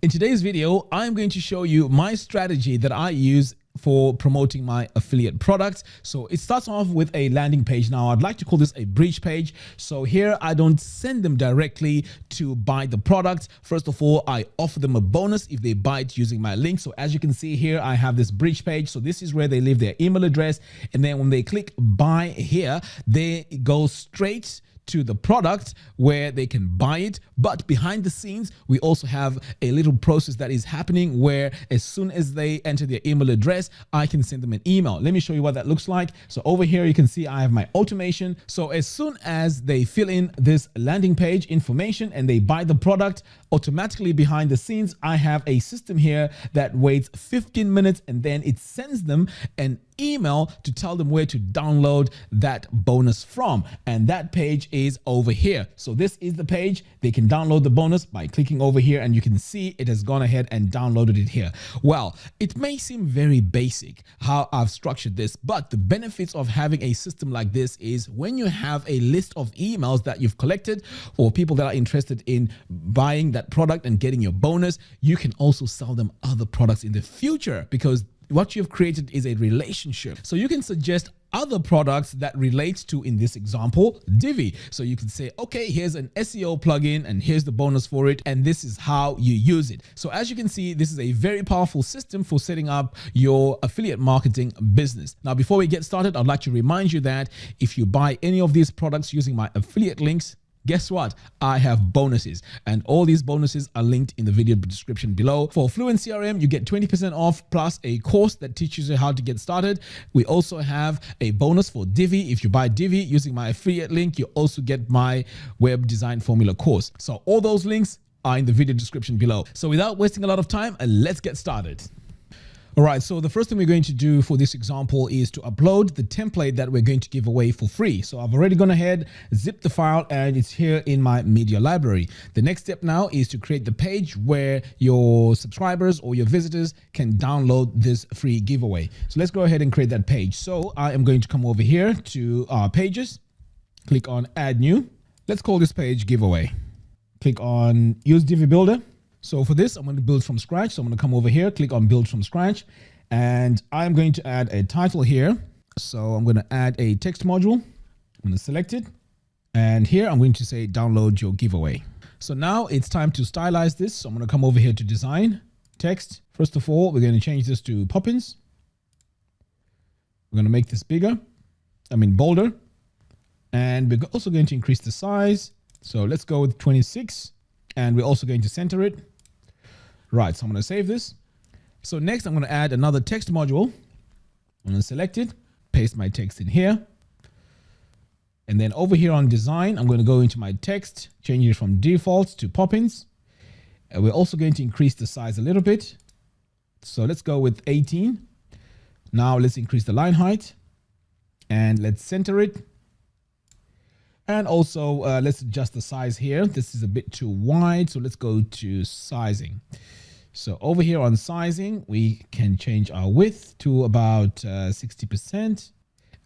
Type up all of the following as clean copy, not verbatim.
In today's video, I'm going to show you my strategy that I use for promoting my affiliate products. So it starts off with a landing page. Now I'd like to call this a bridge page. So here I don't send them directly to buy the product. First of all, I offer them a bonus if they buy it using my link. So as you can see here, I have this bridge page. So this is where they leave their email address. And then when they click buy here, they go straight to the product where they can buy it. But behind the scenes, we also have a little process that is happening where as soon as they enter their email address, I can send them an email. Let me show you what that looks like. So over here, you can see I have my automation. So as soon as they fill in this landing page information and they buy the product, automatically behind the scenes, I have a system here that waits 15 minutes and then it sends them an email to tell them where to download that bonus from. And that page is over here. So this is the page. They can download the bonus by clicking over here and you can see it has gone ahead and downloaded it here. Well, it may seem very basic how I've structured this, but the benefits of having a system like this is when you have a list of emails that you've collected for people that are interested in buying that product and getting your bonus, you can also sell them other products in the future because what you've created is a relationship. So you can suggest other products that relate to, in this example, Divi. So you can say, okay, here's an SEO plugin and here's the bonus for it. And this is how you use it. So as you can see, this is a very powerful system for setting up your affiliate marketing business. Now, before we get started, I'd like to remind you that if you buy any of these products using my affiliate links, guess what? I have bonuses and all these bonuses are linked in the video description below. For Fluent CRM, you get 20% off plus a course that teaches you how to get started. We also have a bonus for Divi. If you buy Divi using my affiliate link, you also get my web design formula course. So all those links are in the video description below. So without wasting a lot of time, let's get started. All right, so the first thing we're going to do for this example is to upload the template that we're going to give away for free. So I've already gone ahead, zipped the file, and it's here in my media library. The next step now is to create the page where your subscribers or your visitors can download this free giveaway. So let's go ahead and create that page. So I am going to come over here to our pages, click on add new. Let's call this page giveaway. Click on use Divi Builder. So for this, I'm going to build from scratch. So I'm going to come over here, click on build from scratch, and I'm going to add a title here. So I'm going to add a text module. I'm going to select it. And here I'm going to say download your giveaway. So now it's time to stylize this. So I'm going to come over here to design, text. First of all, we're going to change this to Poppins. We're going to make this bigger, bolder. And we're also going to increase the size. So let's go with 26. And we're also going to center it. Right, so I'm going to save this. So next, I'm going to add another text module. I'm going to select it, paste my text in here. And then over here on design, I'm going to go into my text, change it from default to Poppins. And we're also going to increase the size a little bit. So let's go with 18. Now let's increase the line height and let's center it. And also let's adjust the size here. This is a bit too wide. So let's go to sizing. So over here on sizing, we can change our width to about 60%.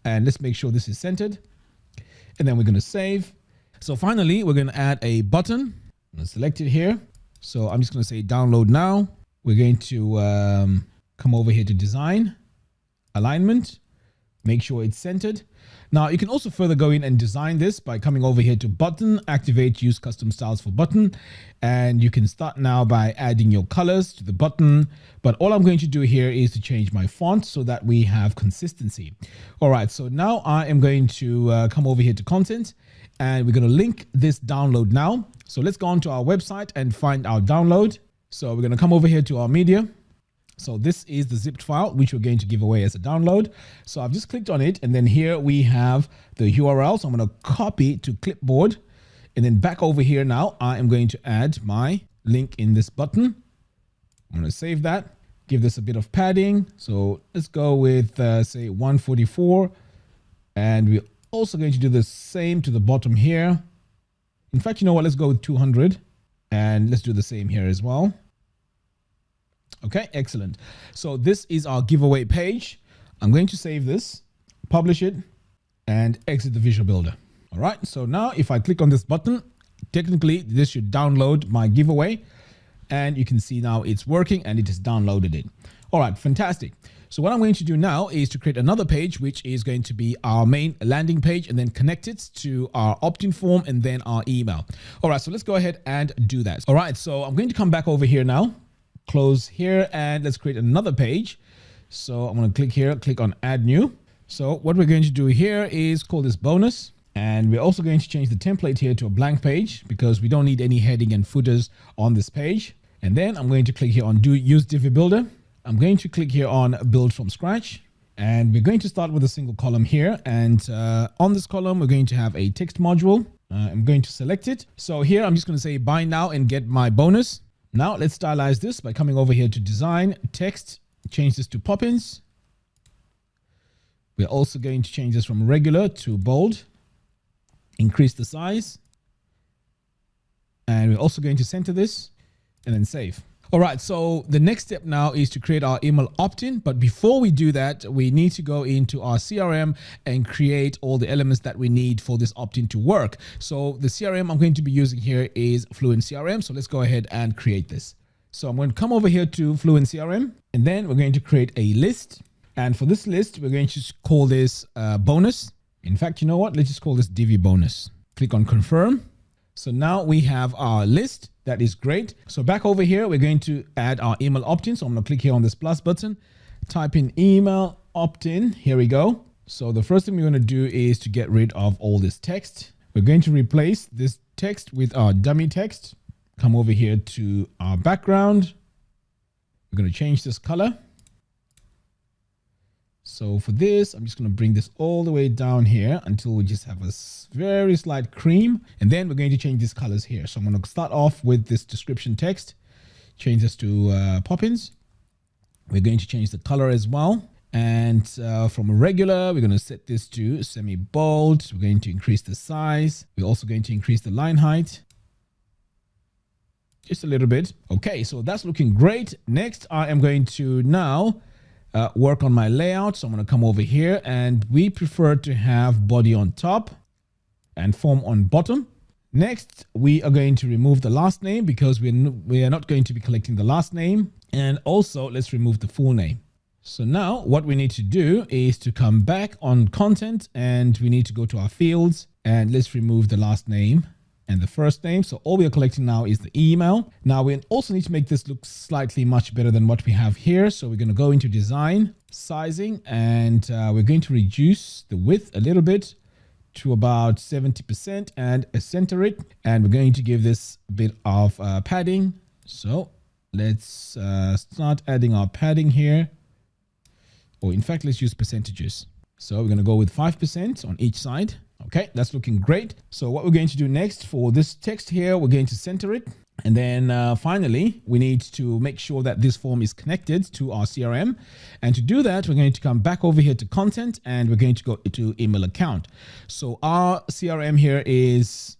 And let's make sure this is centered. And then we're going to save. So finally, we're going to add a button. I'm going to select it here. So I'm just going to say download now. We're going to come over here to design, alignment, make sure it's centered. Now you can also further go in and design this by coming over here to button, activate, use custom styles for button. And you can start now by adding your colors to the button. But all I'm going to do here is to change my font so that we have consistency. All right, so now I am going to come over here to content and we're going to link this download now. So let's go on to our website and find our download. So we're going to come over here to our media. So this is the zipped file, which we're going to give away as a download. So I've just clicked on it. And then here we have the URL. So I'm going to copy to clipboard and then back over here. Now I am going to add my link in this button. I'm going to save that, give this a bit of padding. So let's go with say 144. And we're also going to do the same to the bottom here. In fact, you know what? Let's go with 200 and let's do the same here as well. Okay, excellent. So this is our giveaway page. I'm going to save this, publish it, and exit the Visual Builder. All right, so now if I click on this button, technically this should download my giveaway. and you can see now it's working and it has downloaded it. All right, fantastic. So what I'm going to do now is to create another page, which is going to be our main landing page, and then connect it to our opt-in form and then our email. All right, so let's go ahead and do that. All right, so I'm going to come back over here now, close here, and let's create another page. So I'm going to click here, click on add new. So what we're going to do here is call this bonus. And we're also going to change the template here to a blank page because we don't need any heading and footers on this page. And then I'm going to click here on use Divi Builder. I'm going to click here on build from scratch, and we're going to start with a single column here. And on this column, we're going to have a text module. I'm going to select it. So here, I'm just going to say buy now and get my bonus. Now let's stylize this by coming over here to design, text, change this to pop-ins. We're also going to change this from regular to bold, increase the size. And we're also going to center this and then save. All right, so the next step now is to create our email opt-in. But before we do that, we need to go into our CRM and create all the elements that we need for this opt-in to work. So the CRM I'm going to be using here is Fluent CRM. So let's go ahead and create this. So I'm going to come over here to Fluent CRM, and then we're going to create a list. And for this list, we're going to call this bonus. In fact, you know what? Let's just call this Divi bonus. Click on confirm. So now we have our list. That is great. So back over here, we're going to add our email opt-in. So I'm going to click here on this plus button, type in email opt-in. Here we go. So the first thing we're going to do is to get rid of all this text. We're going to replace this text with our dummy text. Come over here to our background. We're going to change this color. So for this, I'm just going to bring this all the way down here until we just have a very slight cream. And then we're going to change these colors here. So I'm going to start off with this description text, change this to pop-ins. We're going to change the color as well. And from a regular, we're going to set this to semi-bold. We're going to increase the size. We're also going to increase the line height just a little bit. Okay, so that's looking great. Next, I am going to now work on my layout. So I'm going to come over here, and we prefer to have body on top and form on bottom. Next, we are going to remove the last name because we are not going to be collecting the last name. And also let's remove the full name. So now what we need to do is to come back on content, and we need to go to our fields, and let's remove the last name and the first name. So all we are collecting now is the email. Now we also need to make this look slightly much better than what we have here. So we're going to go into design, sizing, and we're going to reduce the width a little bit to about 70% and center it. And we're going to give this a bit of padding. So let's start adding our padding here. Or in fact, let's use percentages. So we're going to go with 5% on each side. Okay, that's looking great. So what we're going to do next for this text here, we're going to center it. And then finally, we need to make sure that this form is connected to our CRM. And to do that, we're going to come back over here to content, and we're going to go to email account. So our CRM here is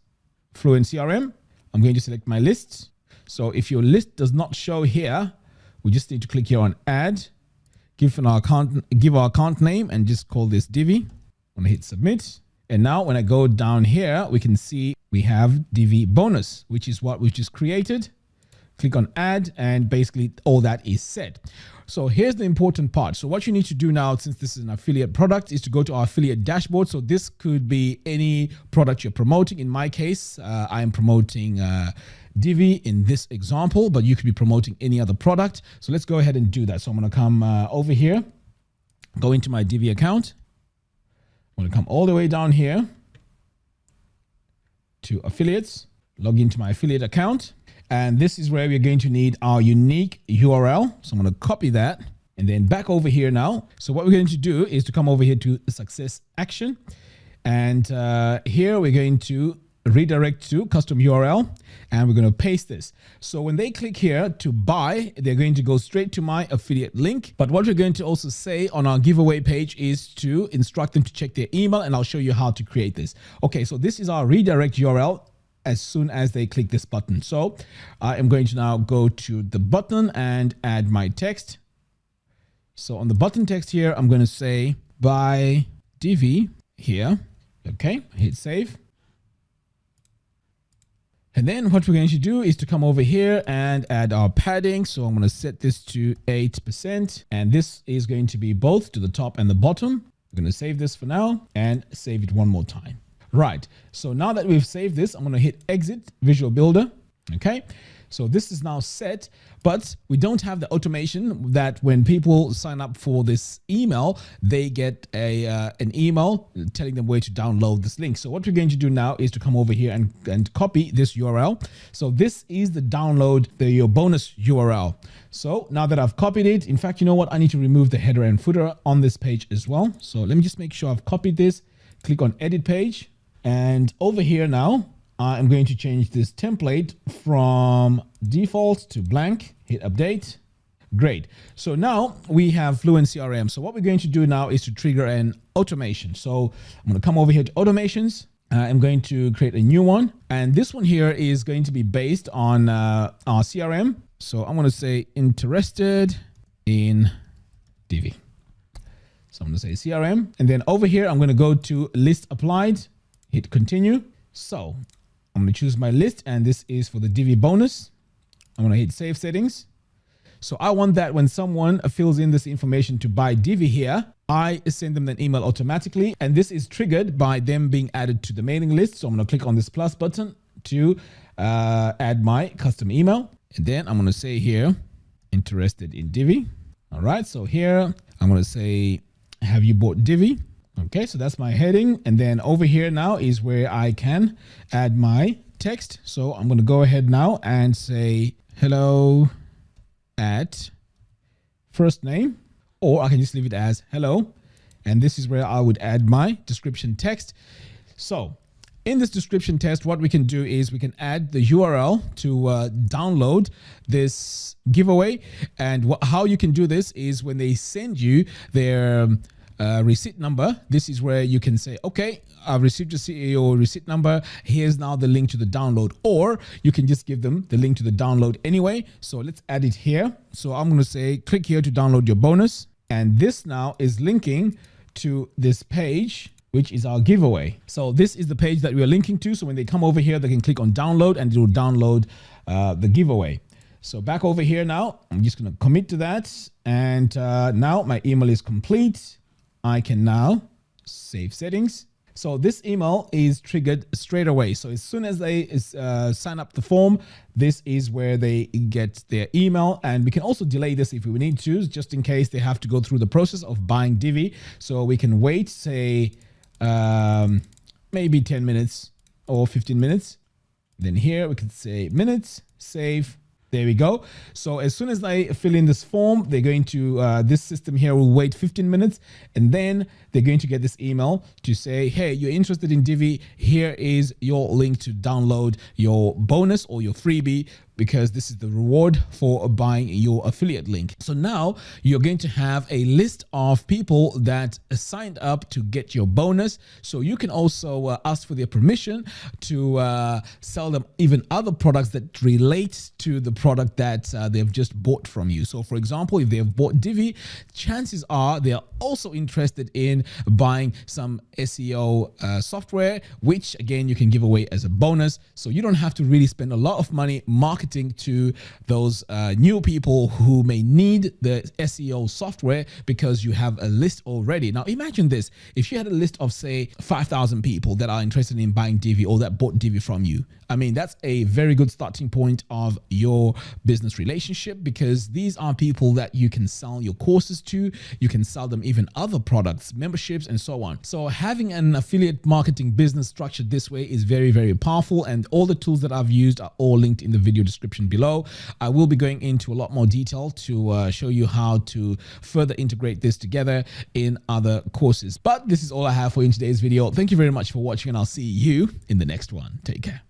Fluent CRM. I'm going to select my list. So if your list does not show here, we just need to click here on add, give our account name, and just call this Divi. I'm going to hit submit. And now when I go down here, we can see we have Divi bonus, which is what we've just created. Click on add, and basically all that is set. So here's the important part. So what you need to do now, since this is an affiliate product, is to go to our affiliate dashboard. So this could be any product you're promoting. In my case, I am promoting Divi in this example, but you could be promoting any other product. So let's go ahead and do that. So I'm going to come over here, go into my Divi account. I'm going to come all the way down here to affiliates, log into my affiliate account. And this is where we're going to need our unique URL. So I'm going to copy that and then back over here now. So what we're going to do is to come over here to success action. And here we're going to redirect to custom URL, and we're going to paste this. So when they click here to buy, they're going to go straight to my affiliate link. But what we're going to also say on our giveaway page is to instruct them to check their email, and I'll show you how to create this. Okay, so this is our redirect URL as soon as they click this button. So I am going to now go to the button and add my text. So on the button text here, I'm going to say buy Divi here. Okay, hit save. And then what we're going to do is to come over here and add our padding. So I'm going to set this to 8%. And this is going to be both to the top and the bottom. We're going to save this for now and save it one more time. Right. So now that we've saved this, I'm going to hit exit Visual Builder. Okay. So this is now set, but we don't have the automation that when people sign up for this email, they get an email telling them where to download this link. So what we're going to do now is to come over here and copy this URL. So this is the download, your bonus URL. So now that I've copied it, in fact, you know what? I need to remove the header and footer on this page as well. So let me just make sure I've copied this, click on edit page, and over here now, I'm going to change this template from default to blank, hit update. Great. So now we have Fluent CRM. So what we're going to do now is to trigger an automation. So I'm going to come over here to automations. I'm going to create a new one. And this one here is going to be based on our CRM. So I'm going to say interested in Divi. So I'm going to say CRM. And then over here, I'm going to go to list applied, hit continue. So I'm going to choose my list, and this is for the Divi bonus. I'm going to hit save settings. So I want that when someone fills in this information to buy Divi here, I send them an email automatically. And this is triggered by them being added to the mailing list. So I'm going to click on this plus button to add my custom email. And then I'm going to say here, interested in Divi. All right. So here I'm going to say, have you bought Divi? Okay, so that's my heading. And then over here now is where I can add my text. So I'm going to go ahead now and say hello at first name, or I can just leave it as hello. And this is where I would add my description text. So in this description text, what we can do is we can add the URL to download this giveaway. And how you can do this is when they send you their receipt number, this is where you can say, okay, I've received your receipt number. Here's now the link to the download, or you can just give them the link to the download anyway. So let's add it here. So I'm going to say, click here to download your bonus. And this now is linking to this page, which is our giveaway. So this is the page that we are linking to. So when they come over here, they can click on download and it will download the giveaway. So back over here now, I'm just going to commit to that. And now my email is complete. I can now save settings. So this email is triggered straight away. So as soon as they sign up the form, this is where they get their email. And we can also delay this if we need to, just in case they have to go through the process of buying Divi. So we can wait, say, maybe 10 minutes or 15 minutes. Then here we could say minutes, save. There we go. So as soon as they fill in this form, they're going to, this system here will wait 15 minutes, and then they're going to get this email to say, hey, you're interested in Divi. Here is your link to download your bonus or your freebie, because this is the reward for buying your affiliate link. So now you're going to have a list of people that signed up to get your bonus. So you can also ask for their permission to sell them even other products that relate to the product that they've just bought from you. So for example, if they've bought Divi, chances are they're also interested in buying some SEO software, which again, you can give away as a bonus. So you don't have to really spend a lot of money marketing to those new people who may need the SEO software, because you have a list already. Now imagine this, if you had a list of say 5,000 people that are interested in buying Divi or that bought Divi from you. I mean, that's a very good starting point of your business relationship, because these are people that you can sell your courses to. You can sell them even other products, memberships, and so on. So having an affiliate marketing business structured this way is very, very powerful. And all the tools that I've used are all linked in the video description below. I will be going into a lot more detail to show you how to further integrate this together in other courses. But this is all I have for you in today's video. Thank you very much for watching, and I'll see you in the next one. Take care.